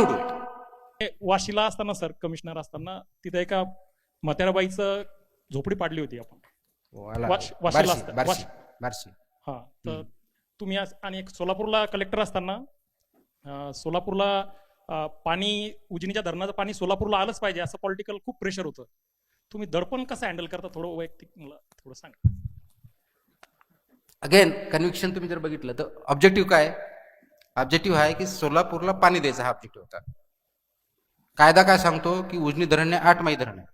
To do it. वाशीला असताना sir commissioner असताना तिथे एका म्हाताऱ्याबाईचं झोपडी पाडली होती आपण. वाशीला असतं. बार्शी. हा, तर तुम्ही आणि एक सोलापूरला कलेक्टर असताना सोलापूरला पाणी उजनीच्या धरणाचं पाणी सोलापूरला आलंच पाहिजे असं पॉलिटिकल खूप प्रेशर होतं. तुम्ही दडपण कसं हँडल करता थोडं वैयक्तिक मला थोडं सांगा. अगेन कन्व्हिक्शन तुम्ही जर बघितलं तर ऑब्जेक्टिव्ह काय? ऑब्जेक्टिव्ह आहे की सोलापूरला पाणी द्यायचा हा ऑब्जेक्टिव्ह होता. कायदा काय सांगतो की उजनी धरण 8 माई धरण आहे,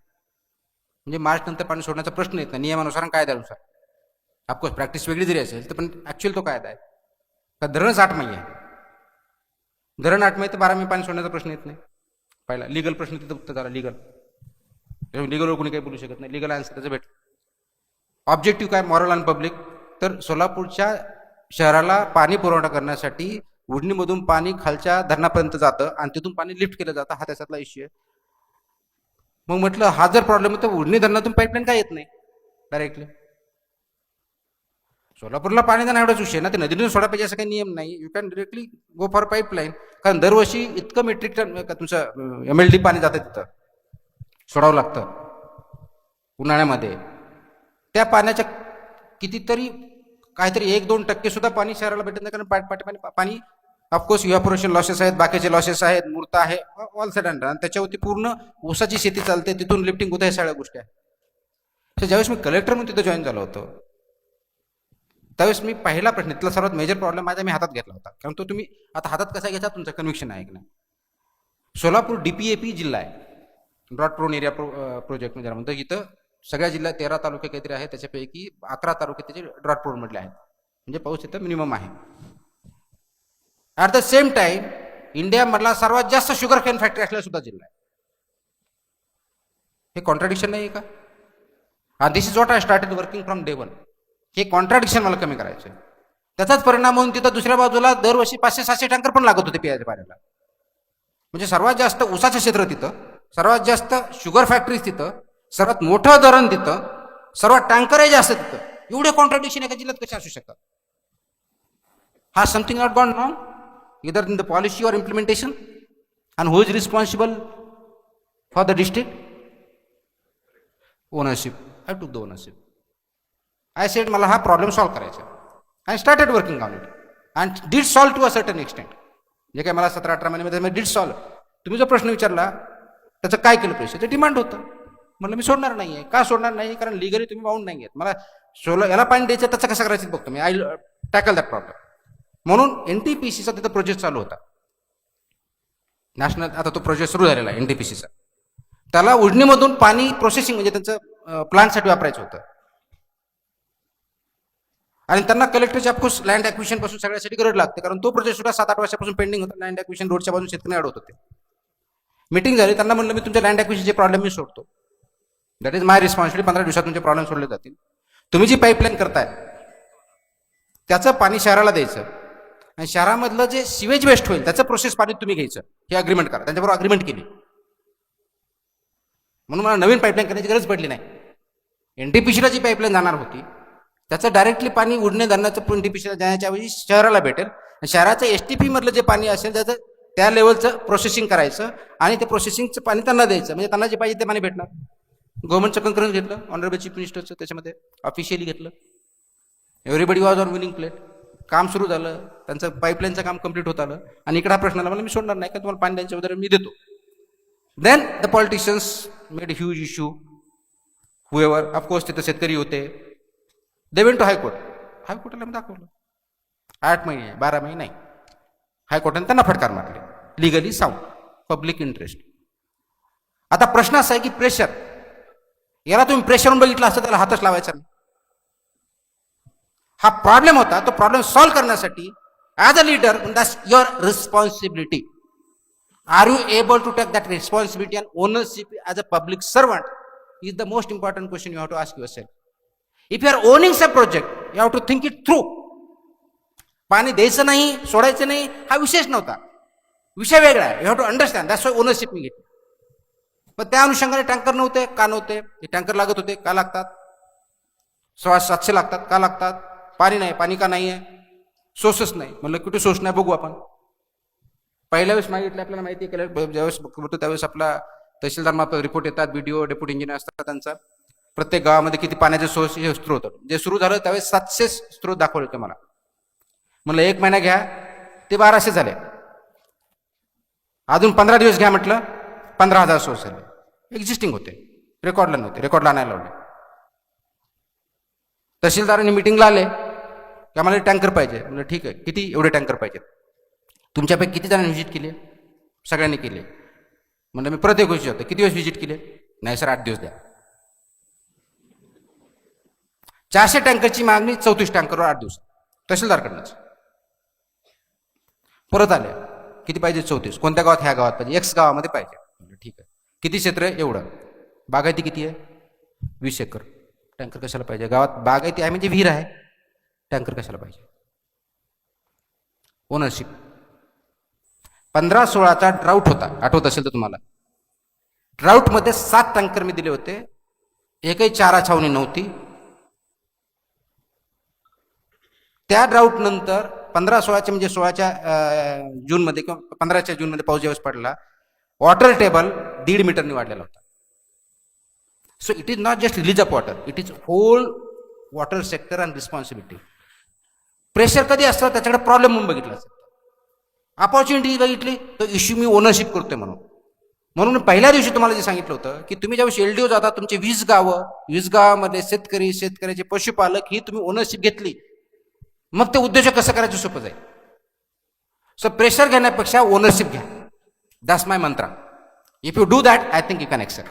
म्हणजे मार्च नंतर पाणी सोडण्याचा प्रश्न येत नाही नियमानुसार आणि कायद्यानुसार. ऑफकोर्स प्रॅक्टिस वेगळी जरी असेल तर पण ऍक्च्युअल तो कायदा आहे का धरणच 8 माई आहे. धरण 8 माई तर 12 माई पाणी सोडण्याचा प्रश्न येत नाही. पहिला लिगल प्रश्न तिथं उत्तर झाला. लिगलवर कोणी काही बोलू शकत नाही. लिगल आन्सर त्याचं भेट. ऑब्जेक्टिव्ह काय? मॉरल आणि पब्लिक. तर सोलापूरच्या शहराला पाणी पुरवठा करण्यासाठी उजनीमधून पाणी खालच्या धरणापर्यंत जातं आणि तिथून पाणी लिफ्ट केलं जातं, हा त्याच्यातला इश्यू आहे. मग म्हटलं हा जर प्रॉब्लेम आहे तर उजनी धरणातून पाईपलाईन काय येत नाही डायरेक्टली? सोलापूरला पाणी देणं एवढाच विषय ना, ते नदीतून सोडा पाहिजे असं काही नियम नाही. You can directly go for pipeline. कारण दरवर्षी इतकं मेट्रिक टन तुमचं MLD पाणी जातं तिथं, सोडावं लागतं उन्हाळ्यामध्ये. त्या पाण्याच्या कितीतरी काहीतरी 1-2% सुद्धा पाणी शहराला भेटत नाही, कारण पाणी ऑफकोर्स इव्हॅपोरेशन लॉसेस आहेत, बाकीचे लॉसेस आहेत, मूर्त आहे, ऑल सेड अँड डन. त्याच्यावरती पूर्ण ऊसाची शेती चालते, तिथून लिफ्टिंग होतं, ह्या सगळ्या गोष्टी आहेत. तर ज्यावेळेस मी कलेक्टर म्हणून तिथं जॉईन झालो होतो त्यावेळेस मी पहिला प्रश्न, इथला सर्वात मेजर प्रॉब्लेम माझा मी हातात घेतला होता. कारण तो तुम्ही आता हातात कसा घ्यायचा तुमचं कन्व्हिक्शन आहे की नाही. सोलापूर DPAP जिल्हा आहे, ड्रॉट प्रोन एरिया प्रोजेक्ट म्हणजे म्हणतो. इथं सगळ्या जिल्ह्यात 13 तालुके काहीतरी आहेत, त्याच्यापैकी 11 तालुके त्याचे ड्रॉट प्रोन मधले आहेत, म्हणजे पाऊस इथं मिनिमम आहे. ऍट द सेम टाइम इंडियामधला सर्वात जास्त शुगर केन फॅक्टरी असलेला सुद्धा जिल्हा आहे. हे कॉन्ट्राडिक्शन नाही का? This is what I started working from day one. हे कॉन्ट्राडिक्शन मला कमी करायचं आहे. त्याचाच परिणाम म्हणून तिथं दुसऱ्या बाजूला दरवर्षी 500-700 टँकर पण लागत होते पियाच्या पाण्याला. म्हणजे सर्वात जास्त ऊसाचं क्षेत्र तिथं, सर्वात जास्त शुगर फॅक्टरीज तिथं, सर्वात मोठं धरण तिथं, सर्वात टँकरही जास्त तिथं. एवढे कॉन्ट्राडिक्शन एका जिल्ह्यात कसे असू शकतात? हा something not gone wrong either in the policy or implementation, and who is responsible for the district? Ownership. I took the ownership. I said मला हा प्रॉब्लेम सॉल्व्ह करायचा. I started working on it and did solve to a certain extent. जे काय मला 17-18 महिन्यामध्ये मी did solve. तुम्ही जो प्रश्न विचारला त्याचं काय केलं पैसे, ते डिमांड होतं. म्हणलं मी सोडणार नाहीये. का सोडणार नाही? कारण लिगली तुम्ही बाउंड नाही आहेत. मला याला पाणी द्यायचं, त्याचं कसं करायचं बघतो मी. I tackle that problem. म्हणून NTPCचा तिथं प्रोजेक्ट चालू होता नॅशनल. आता तो प्रोजेक्ट सुरू झालेला आहे NTPCचा. त्याला उजनीमधून पाणी प्रोसेसिंग म्हणजे त्यांचं प्लांटसाठी वापरायचं होतं. आणि त्यांना कलेक्टरच्या ऑफकोर्स लँड ॲक्विशन पासून सगळ्यासाठी गरज लागते, कारण तो प्रोजेक्ट सुद्धा 7-8 वर्षापासून पेंडिंग होता. लँड ॲक्विशन रोडच्या बाजून शेतकरी अडवत होते. मीटिंग झाली, त्यांना म्हणलं मी तुमच्या लँड ॲक्विशनचे प्रॉब्लेम मी सोडतो. That is my responsibility. 15 दिवसात तुमचे प्रॉब्लेम सोडले जातील. तुम्ही जी पाईपलाईन करताय त्याचं पाणी शहराला द्यायचं आणि शहरामधलं जे सिवेज वेस्ट होईल त्याचं प्रोसेस पाणी तुम्ही घ्यायचं, हे अग्रीमेंट करा. त्यांच्याबरोबर अग्रीमेंट केली. म्हणून मला नवीन पाईपलाईन करण्याची गरज पडली नाही. NTPCला जी पाईपलाईन जाणार होती त्याचं डायरेक्टली पाणी उडणे धरणाचं NTPCला जाण्याच्या ऐवजी शहराला भेटेल. शहराचं STP मधलं जे पाणी असेल त्याचं त्या लेवलचं प्रोसेसिंग करायचं आणि ते प्रोसेसिंगचं पाणी त्यांना द्यायचं, म्हणजे त्यांना जे पाहिजे ते पाणी भेटणार. गव्हर्नमेंटचं कन्करन्स घेतलं, ऑनरेबल चीफ मिनिस्टरचं त्याच्यामध्ये ऑफिशियली घेतलं. Everybody was on winning plate. काम सुरू झालं, त्यांचं पाईपलाईनचं काम कम्प्लीट होत आलं. आणि इकडे हा प्रश्न आला, मला मी सोडणार नाही का, तुम्हाला पाणी द्यायच्या उदाहरण मी देतो. Then the politicians made huge issue. However of course तिथे शेतकरी होते. They went to high court. हायकोर्टाला मी दाखवलं 8 महिने 12 महिने नाही. हायकोर्टाने त्यांना फटकार मारले. Legally sound, public interest. आता प्रश्न असा आहे की प्रेशर, याला तुम्ही प्रेशरहून बघितलं असतं त्याला हातच लावायचा नाही. हा प्रॉब्लेम होता. तो प्रॉब्लेम सॉल्व्ह करण्यासाठी as a leader that's your responsibility. Are you able to take that responsibility and ownership as a public servant is the most important question you have to ask yourself. If you are owning some project you have to think it through. पाणी द्यायचं नाही, सोडायचं नाही हा विषयच नव्हता. विषय वेगळा आहे. You have to understand that's why ownership मी घेतली. पण त्या अनुषंगाने टँकर नव्हते का नव्हते? हे टँकर लागत होते का लागतात? 700 लागतात का लागतात? पाणी नाही, पाणी का नाही आहे? सोर्सच नाही. म्हणलं कुठे सोर्स नाही बघू आपण. पहिल्या वेळेस मागितलं आपल्याला माहिती केलं, ज्यावेळेस करतो त्यावेळेस आपला तहसीलदार मार्फत रिपोर्ट येतात, बीडीओ डेप्युटी इंजिनियर असतात त्यांचा, प्रत्येक गावामध्ये किती पाण्याचे सोर्स हे स्त्रोत. जे सुरू झालं त्यावेळेस 700 स्त्रोत दाखवले ते मला. म्हणलं 1 महिना घ्या, ते 1200 झाले. अजून 15 दिवस घ्या म्हटलं, 15,000 सोर्स झाले. एक्झिस्टिंग होते, रेकॉर्डला नव्हते, रेकॉर्डला आणायला लावले. तहसीलदारांनी मिटिंगला आले की आम्हाला टँकर पाहिजे. म्हणलं ठीक आहे, किती एवढे टँकर पाहिजेत, तुमच्यापैकी किती जणांनी व्हिजिट केली? सगळ्यांनी केली. म्हणलं मी प्रत्येक गोष्टी होतं, किती दिवस व्हिजिट केले? नाही सर 8 दिवस द्या. 400 टँकरची मागणी 34 टँकरवर 8 दिवस तहसीलदारकडनंच. परत आले, किती पाहिजे? 34. कोणत्या गावात? ह्या गावात पाहिजे, एक्स गावामध्ये पाहिजे. म्हणलं ठीक आहे, किती क्षेत्र आहे? एवढं. बागायती किती आहे? 20 एकर. टँकर कशाला पाहिजे? गावात बागायती आहे म्हणजे विहीर आहे, टँकर कशाला पाहिजे? ओनरशिप. 15-16चा ड्राऊट होता, आठवत असेल तर तुम्हाला. ड्राऊटमध्ये 7 टँकर मी दिले होते, एकही चारा छावणी नव्हती. त्या ड्राऊट नंतर 15-16च्या म्हणजे 16च्या जूनमध्ये किंवा 15च्या जूनमध्ये पाऊस ज्यावेळेस पडला, वॉटर टेबल 1.5 मीटरनी वाढलेला होता. So it is not just release of water, it is whole water sector and responsibility. Pressure कधी असतं त्याच्याकडे प्रॉब्लेम म्हणून बघितला असतं, अपॉर्च्युनिटी बघितली तर इश्यू मी ओनरशिप करतोय म्हणून. म्हणून पहिल्या दिवशी तुम्हाला जे सांगितलं होतं की तुम्ही ज्यावेळेस एलडीओ जाता, तुमचे 20 गावामध्ये शेतकरी, शेतकऱ्याचे पशुपालक ही तुम्ही ओनरशिप घेतली, मग ते उद्योजक कसं करायचं सोपं जाईल. सो प्रेशर घेण्यापेक्षा ओनरशिप घ्या. That's my mantra. If you do that, I think you can Excel.